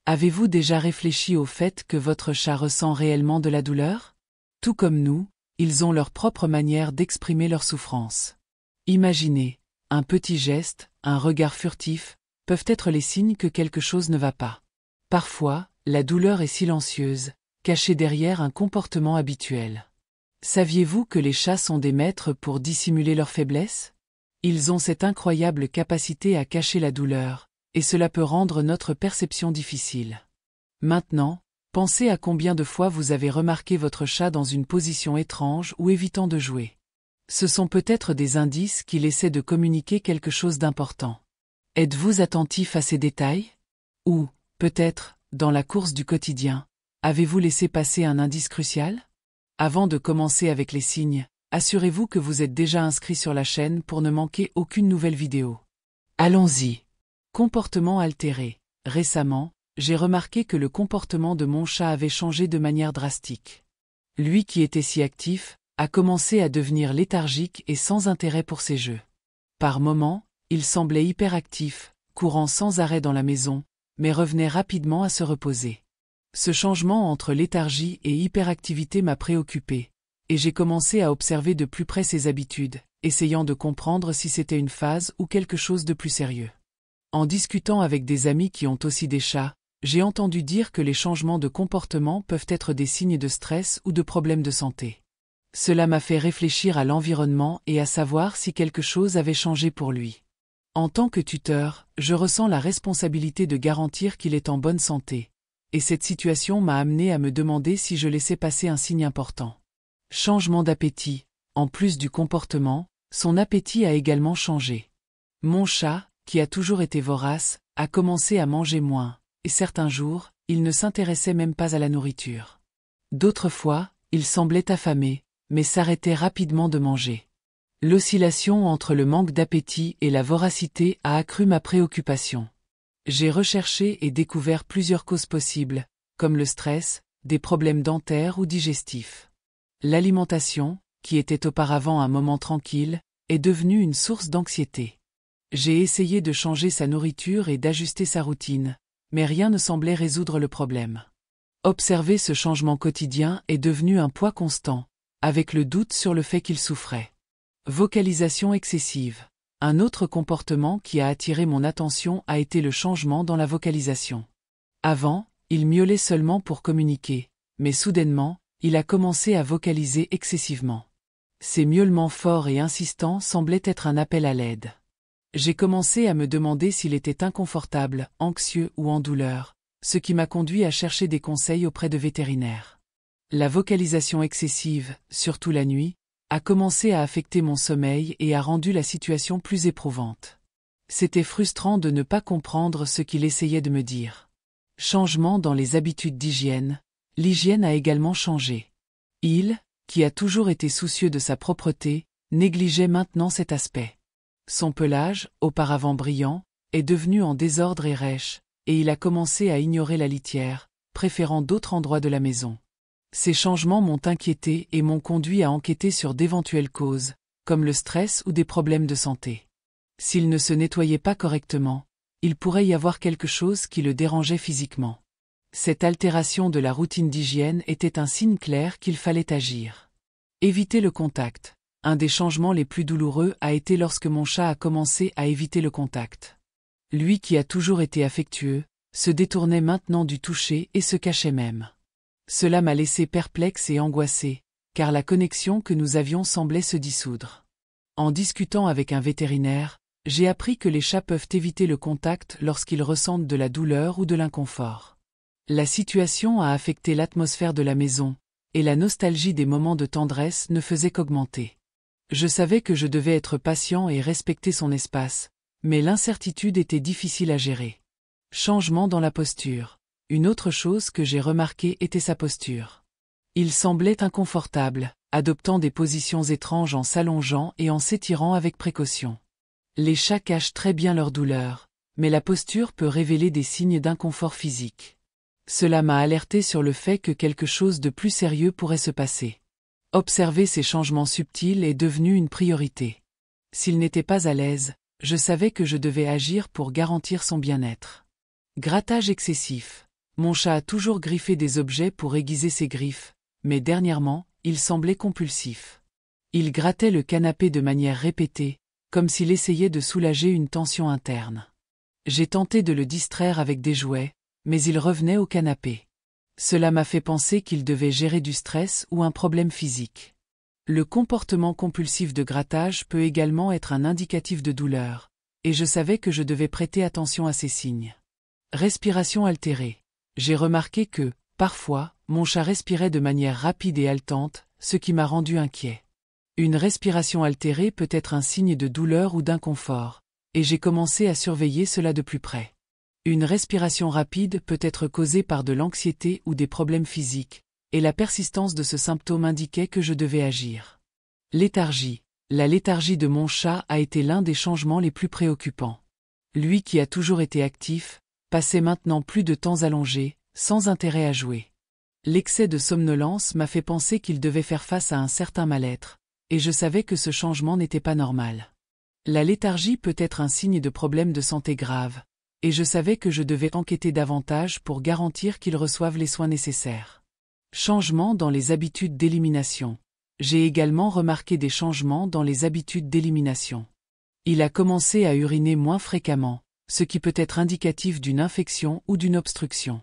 Avez-vous déjà réfléchi au fait que votre chat ressent réellement de la douleur? Tout comme nous, ils ont leur propre manière d'exprimer leur souffrance. Imaginez, un petit geste, un regard furtif, peuvent être les signes que quelque chose ne va pas. Parfois, la douleur est silencieuse, cachée derrière un comportement habituel. Saviez-vous que les chats sont des maîtres pour dissimuler leur faiblesse? Ils ont cette incroyable capacité à cacher la douleur, et cela peut rendre notre perception difficile. Maintenant, pensez à combien de fois vous avez remarqué votre chat dans une position étrange ou évitant de jouer. Ce sont peut-être des indices qu'il essaie de communiquer quelque chose d'important. Êtes-vous attentif à ces détails? Ou, peut-être, dans la course du quotidien, avez-vous laissé passer un indice crucial? Avant de commencer avec les signes, assurez-vous que vous êtes déjà inscrit sur la chaîne pour ne manquer aucune nouvelle vidéo. Allons-y. Comportement altéré. Récemment, j'ai remarqué que le comportement de mon chat avait changé de manière drastique. Lui qui était si actif, a commencé à devenir léthargique et sans intérêt pour ses jeux. Par moments, il semblait hyperactif, courant sans arrêt dans la maison, mais revenait rapidement à se reposer. Ce changement entre léthargie et hyperactivité m'a préoccupé, et j'ai commencé à observer de plus près ses habitudes, essayant de comprendre si c'était une phase ou quelque chose de plus sérieux. En discutant avec des amis qui ont aussi des chats, j'ai entendu dire que les changements de comportement peuvent être des signes de stress ou de problèmes de santé. Cela m'a fait réfléchir à l'environnement et à savoir si quelque chose avait changé pour lui. En tant que tuteur, je ressens la responsabilité de garantir qu'il est en bonne santé, et cette situation m'a amené à me demander si je laissais passer un signe important. Changement d'appétit. En plus du comportement, son appétit a également changé. Mon chat, qui a toujours été vorace, a commencé à manger moins, et certains jours, il ne s'intéressait même pas à la nourriture. D'autres fois, il semblait affamé, mais s'arrêtait rapidement de manger. L'oscillation entre le manque d'appétit et la voracité a accru ma préoccupation. J'ai recherché et découvert plusieurs causes possibles, comme le stress, des problèmes dentaires ou digestifs. L'alimentation, qui était auparavant un moment tranquille, est devenue une source d'anxiété. J'ai essayé de changer sa nourriture et d'ajuster sa routine, mais rien ne semblait résoudre le problème. Observer ce changement quotidien est devenu un poids constant, avec le doute sur le fait qu'il souffrait. Vocalisation excessive. Un autre comportement qui a attiré mon attention a été le changement dans la vocalisation. Avant, il miaulait seulement pour communiquer, mais soudainement, il a commencé à vocaliser excessivement. Ces miaulements forts et insistants semblaient être un appel à l'aide. J'ai commencé à me demander s'il était inconfortable, anxieux ou en douleur, ce qui m'a conduit à chercher des conseils auprès de vétérinaires. La vocalisation excessive, surtout la nuit, a commencé à affecter mon sommeil et a rendu la situation plus éprouvante. C'était frustrant de ne pas comprendre ce qu'il essayait de me dire. Changement dans les habitudes d'hygiène. L'hygiène a également changé. Il, qui a toujours été soucieux de sa propreté, négligeait maintenant cet aspect. Son pelage, auparavant brillant, est devenu en désordre et rêche, et il a commencé à ignorer la litière, préférant d'autres endroits de la maison. Ces changements m'ont inquiété et m'ont conduit à enquêter sur d'éventuelles causes, comme le stress ou des problèmes de santé. S'il ne se nettoyait pas correctement, il pourrait y avoir quelque chose qui le dérangeait physiquement. Cette altération de la routine d'hygiène était un signe clair qu'il fallait agir. Éviter le contact. Un des changements les plus douloureux a été lorsque mon chat a commencé à éviter le contact. Lui qui a toujours été affectueux, se détournait maintenant du toucher et se cachait même. Cela m'a laissé perplexe et angoissé, car la connexion que nous avions semblait se dissoudre. En discutant avec un vétérinaire, j'ai appris que les chats peuvent éviter le contact lorsqu'ils ressentent de la douleur ou de l'inconfort. La situation a affecté l'atmosphère de la maison, et la nostalgie des moments de tendresse ne faisait qu'augmenter. Je savais que je devais être patient et respecter son espace, mais l'incertitude était difficile à gérer. Changement dans la posture. Une autre chose que j'ai remarquée était sa posture. Il semblait inconfortable, adoptant des positions étranges en s'allongeant et en s'étirant avec précaution. Les chats cachent très bien leur douleur, mais la posture peut révéler des signes d'inconfort physique. Cela m'a alerté sur le fait que quelque chose de plus sérieux pourrait se passer. Observer ces changements subtils est devenu une priorité. S'il n'était pas à l'aise, je savais que je devais agir pour garantir son bien-être. Grattage excessif. Mon chat a toujours griffé des objets pour aiguiser ses griffes, mais dernièrement, il semblait compulsif. Il grattait le canapé de manière répétée, comme s'il essayait de soulager une tension interne. J'ai tenté de le distraire avec des jouets, mais il revenait au canapé. Cela m'a fait penser qu'il devait gérer du stress ou un problème physique. Le comportement compulsif de grattage peut également être un indicatif de douleur, et je savais que je devais prêter attention à ces signes. Respiration altérée. J'ai remarqué que, parfois, mon chat respirait de manière rapide et haletante, ce qui m'a rendu inquiet. Une respiration altérée peut être un signe de douleur ou d'inconfort, et j'ai commencé à surveiller cela de plus près. Une respiration rapide peut être causée par de l'anxiété ou des problèmes physiques, et la persistance de ce symptôme indiquait que je devais agir. Léthargie. La léthargie de mon chat a été l'un des changements les plus préoccupants. Lui qui a toujours été actif, passait maintenant plus de temps allongé, sans intérêt à jouer. L'excès de somnolence m'a fait penser qu'il devait faire face à un certain mal-être, et je savais que ce changement n'était pas normal. La léthargie peut être un signe de problème de santé grave, et je savais que je devais enquêter davantage pour garantir qu'il reçoive les soins nécessaires. Changement dans les habitudes d'élimination. J'ai également remarqué des changements dans les habitudes d'élimination. Il a commencé à uriner moins fréquemment, ce qui peut être indicatif d'une infection ou d'une obstruction.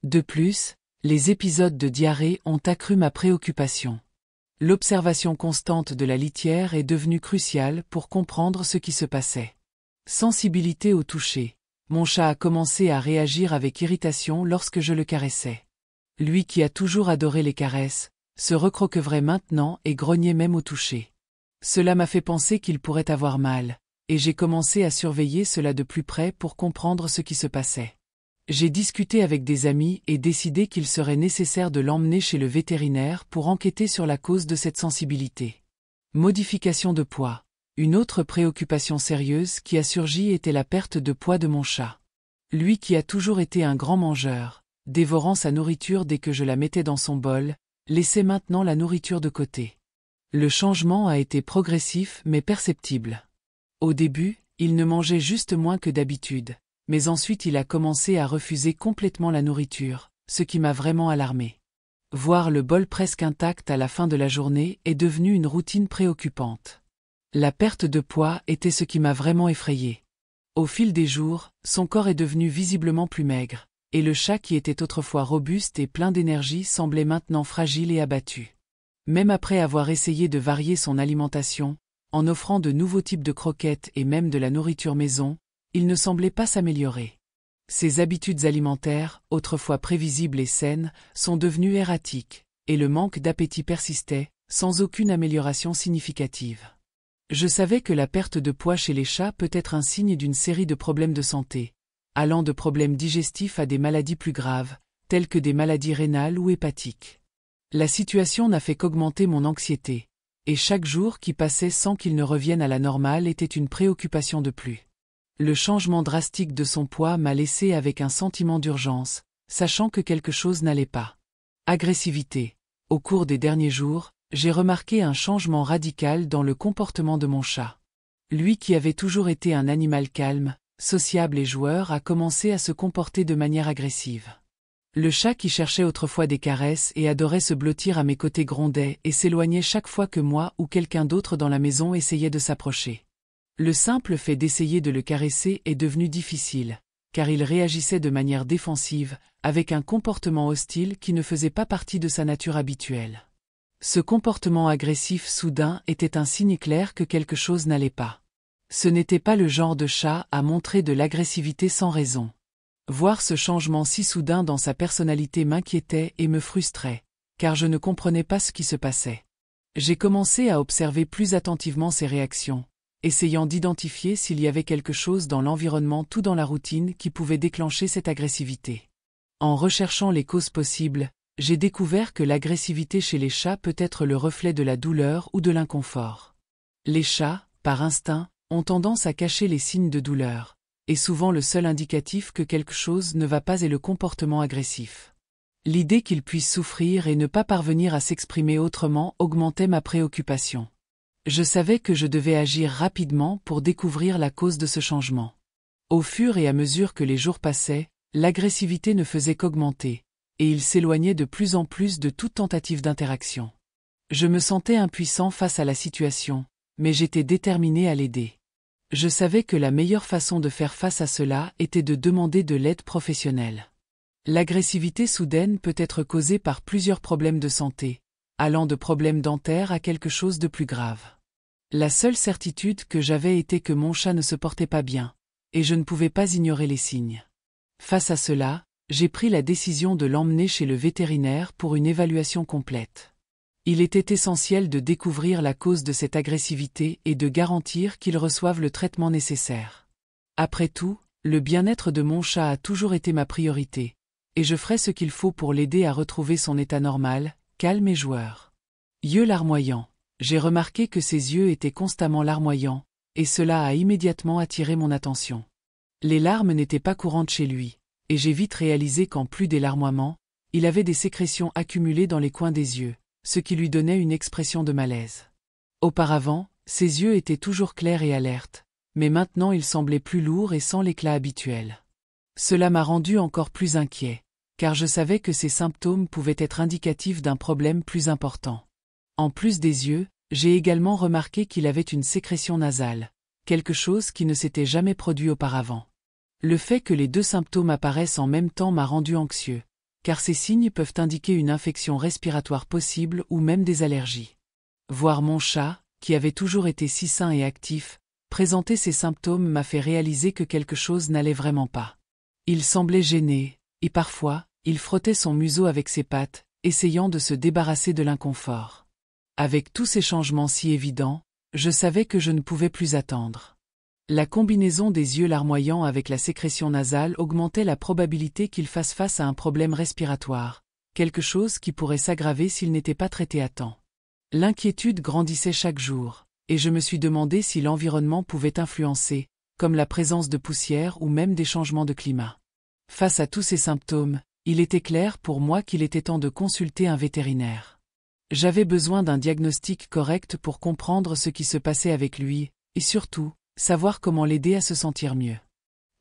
De plus, les épisodes de diarrhée ont accru ma préoccupation. L'observation constante de la litière est devenue cruciale pour comprendre ce qui se passait. Sensibilité au toucher. Mon chat a commencé à réagir avec irritation lorsque je le caressais. Lui qui a toujours adoré les caresses, se recroquevrait maintenant et grognait même au toucher. Cela m'a fait penser qu'il pourrait avoir mal, et j'ai commencé à surveiller cela de plus près pour comprendre ce qui se passait. J'ai discuté avec des amis et décidé qu'il serait nécessaire de l'emmener chez le vétérinaire pour enquêter sur la cause de cette sensibilité. Modification de poids. Une autre préoccupation sérieuse qui a surgi était la perte de poids de mon chat. Lui qui a toujours été un grand mangeur, dévorant sa nourriture dès que je la mettais dans son bol, laissait maintenant la nourriture de côté. Le changement a été progressif mais perceptible. Au début, il ne mangeait juste moins que d'habitude. Mais ensuite il a commencé à refuser complètement la nourriture, ce qui m'a vraiment alarmé. Voir le bol presque intact à la fin de la journée est devenu une routine préoccupante. La perte de poids était ce qui m'a vraiment effrayé. Au fil des jours, son corps est devenu visiblement plus maigre, et le chat qui était autrefois robuste et plein d'énergie semblait maintenant fragile et abattu. Même après avoir essayé de varier son alimentation, en offrant de nouveaux types de croquettes et même de la nourriture maison, il ne semblait pas s'améliorer. Ses habitudes alimentaires, autrefois prévisibles et saines, sont devenues erratiques, et le manque d'appétit persistait, sans aucune amélioration significative. Je savais que la perte de poids chez les chats peut être un signe d'une série de problèmes de santé, allant de problèmes digestifs à des maladies plus graves, telles que des maladies rénales ou hépatiques. La situation n'a fait qu'augmenter mon anxiété, et chaque jour qui passait sans qu'il ne revienne à la normale était une préoccupation de plus. Le changement drastique de son poids m'a laissé avec un sentiment d'urgence, sachant que quelque chose n'allait pas. Agressivité. Au cours des derniers jours, j'ai remarqué un changement radical dans le comportement de mon chat. Lui qui avait toujours été un animal calme, sociable et joueur a commencé à se comporter de manière agressive. Le chat qui cherchait autrefois des caresses et adorait se blottir à mes côtés grondait et s'éloignait chaque fois que moi ou quelqu'un d'autre dans la maison essayait de s'approcher. Le simple fait d'essayer de le caresser est devenu difficile, car il réagissait de manière défensive, avec un comportement hostile qui ne faisait pas partie de sa nature habituelle. Ce comportement agressif soudain était un signe clair que quelque chose n'allait pas. Ce n'était pas le genre de chat à montrer de l'agressivité sans raison. Voir ce changement si soudain dans sa personnalité m'inquiétait et me frustrait, car je ne comprenais pas ce qui se passait. J'ai commencé à observer plus attentivement ses réactions, essayant d'identifier s'il y avait quelque chose dans l'environnement ou dans la routine qui pouvait déclencher cette agressivité. En recherchant les causes possibles, j'ai découvert que l'agressivité chez les chats peut être le reflet de la douleur ou de l'inconfort. Les chats, par instinct, ont tendance à cacher les signes de douleur, et souvent le seul indicatif que quelque chose ne va pas est le comportement agressif. L'idée qu'ils puissent souffrir et ne pas parvenir à s'exprimer autrement augmentait ma préoccupation. Je savais que je devais agir rapidement pour découvrir la cause de ce changement. Au fur et à mesure que les jours passaient, L'agressivité ne faisait qu'augmenter, et il s'éloignait de plus en plus de toute tentative d'interaction. Je me sentais impuissant face à la situation, mais j'étais déterminé à l'aider. Je savais que la meilleure façon de faire face à cela était de demander de l'aide professionnelle. L'agressivité soudaine peut être causée par plusieurs problèmes de santé, allant de problèmes dentaires à quelque chose de plus grave. La seule certitude que j'avais était que mon chat ne se portait pas bien, et je ne pouvais pas ignorer les signes. Face à cela, j'ai pris la décision de l'emmener chez le vétérinaire pour une évaluation complète. Il était essentiel de découvrir la cause de cette agressivité et de garantir qu'il reçoive le traitement nécessaire. Après tout, le bien-être de mon chat a toujours été ma priorité, et je ferai ce qu'il faut pour l'aider à retrouver son état normal, calme et joueur. Yeux larmoyants. J'ai remarqué que ses yeux étaient constamment larmoyants, et cela a immédiatement attiré mon attention. Les larmes n'étaient pas courantes chez lui, et j'ai vite réalisé qu'en plus des larmoiements, il avait des sécrétions accumulées dans les coins des yeux, ce qui lui donnait une expression de malaise. Auparavant, ses yeux étaient toujours clairs et alertes, mais maintenant ils semblaient plus lourds et sans l'éclat habituel. Cela m'a rendu encore plus inquiet, car je savais que ces symptômes pouvaient être indicatifs d'un problème plus important. En plus des yeux, j'ai également remarqué qu'il avait une sécrétion nasale, quelque chose qui ne s'était jamais produit auparavant. Le fait que les deux symptômes apparaissent en même temps m'a rendu anxieux, car ces signes peuvent indiquer une infection respiratoire possible ou même des allergies. Voir mon chat, qui avait toujours été si sain et actif, présenter ces symptômes m'a fait réaliser que quelque chose n'allait vraiment pas. Il semblait gêné, et parfois, il frottait son museau avec ses pattes, essayant de se débarrasser de l'inconfort. Avec tous ces changements si évidents, je savais que je ne pouvais plus attendre. La combinaison des yeux larmoyants avec la sécrétion nasale augmentait la probabilité qu'il fasse face à un problème respiratoire, quelque chose qui pourrait s'aggraver s'il n'était pas traité à temps. L'inquiétude grandissait chaque jour, et je me suis demandé si l'environnement pouvait influencer, comme la présence de poussière ou même des changements de climat. Face à tous ces symptômes, il était clair pour moi qu'il était temps de consulter un vétérinaire. J'avais besoin d'un diagnostic correct pour comprendre ce qui se passait avec lui, et surtout, savoir comment l'aider à se sentir mieux.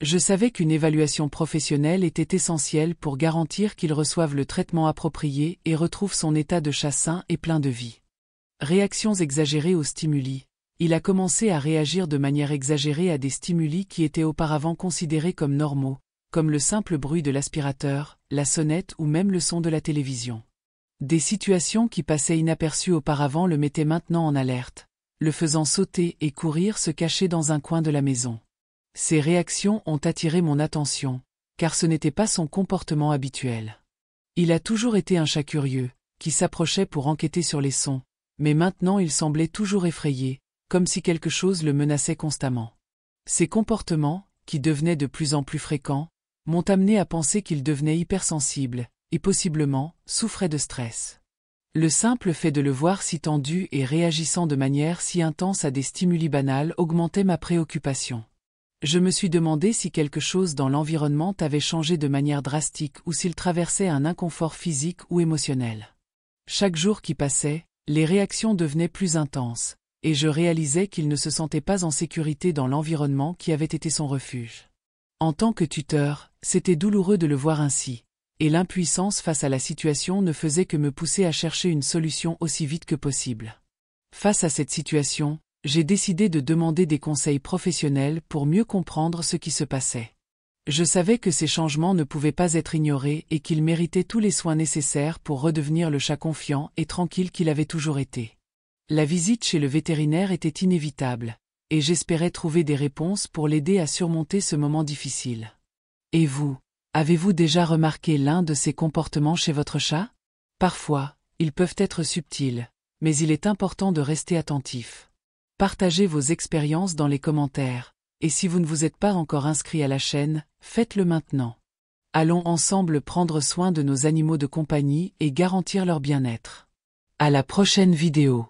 Je savais qu'une évaluation professionnelle était essentielle pour garantir qu'il reçoive le traitement approprié et retrouve son état de chat sain et plein de vie. Réactions exagérées aux stimuli. Il a commencé à réagir de manière exagérée à des stimuli qui étaient auparavant considérés comme normaux, comme le simple bruit de l'aspirateur, la sonnette ou même le son de la télévision. Des situations qui passaient inaperçues auparavant le mettaient maintenant en alerte, le faisant sauter et courir se cacher dans un coin de la maison. Ces réactions ont attiré mon attention, car ce n'était pas son comportement habituel. Il a toujours été un chat curieux, qui s'approchait pour enquêter sur les sons, mais maintenant il semblait toujours effrayé, comme si quelque chose le menaçait constamment. Ces comportements, qui devenaient de plus en plus fréquents, m'ont amené à penser qu'il devenait hypersensible, et possiblement, souffrait de stress. Le simple fait de le voir si tendu et réagissant de manière si intense à des stimuli banals augmentait ma préoccupation. Je me suis demandé si quelque chose dans l'environnement avait changé de manière drastique ou s'il traversait un inconfort physique ou émotionnel. Chaque jour qui passait, les réactions devenaient plus intenses, et je réalisais qu'il ne se sentait pas en sécurité dans l'environnement qui avait été son refuge. En tant que tuteur, c'était douloureux de le voir ainsi, et l'impuissance face à la situation ne faisait que me pousser à chercher une solution aussi vite que possible. Face à cette situation, j'ai décidé de demander des conseils professionnels pour mieux comprendre ce qui se passait. Je savais que ces changements ne pouvaient pas être ignorés et qu'il méritait tous les soins nécessaires pour redevenir le chat confiant et tranquille qu'il avait toujours été. La visite chez le vétérinaire était inévitable, et j'espérais trouver des réponses pour l'aider à surmonter ce moment difficile. Et vous, avez-vous déjà remarqué l'un de ces comportements chez votre chat? Parfois, ils peuvent être subtils, mais il est important de rester attentif. Partagez vos expériences dans les commentaires, et si vous ne vous êtes pas encore inscrit à la chaîne, faites-le maintenant. Allons ensemble prendre soin de nos animaux de compagnie et garantir leur bien-être. À la prochaine vidéo.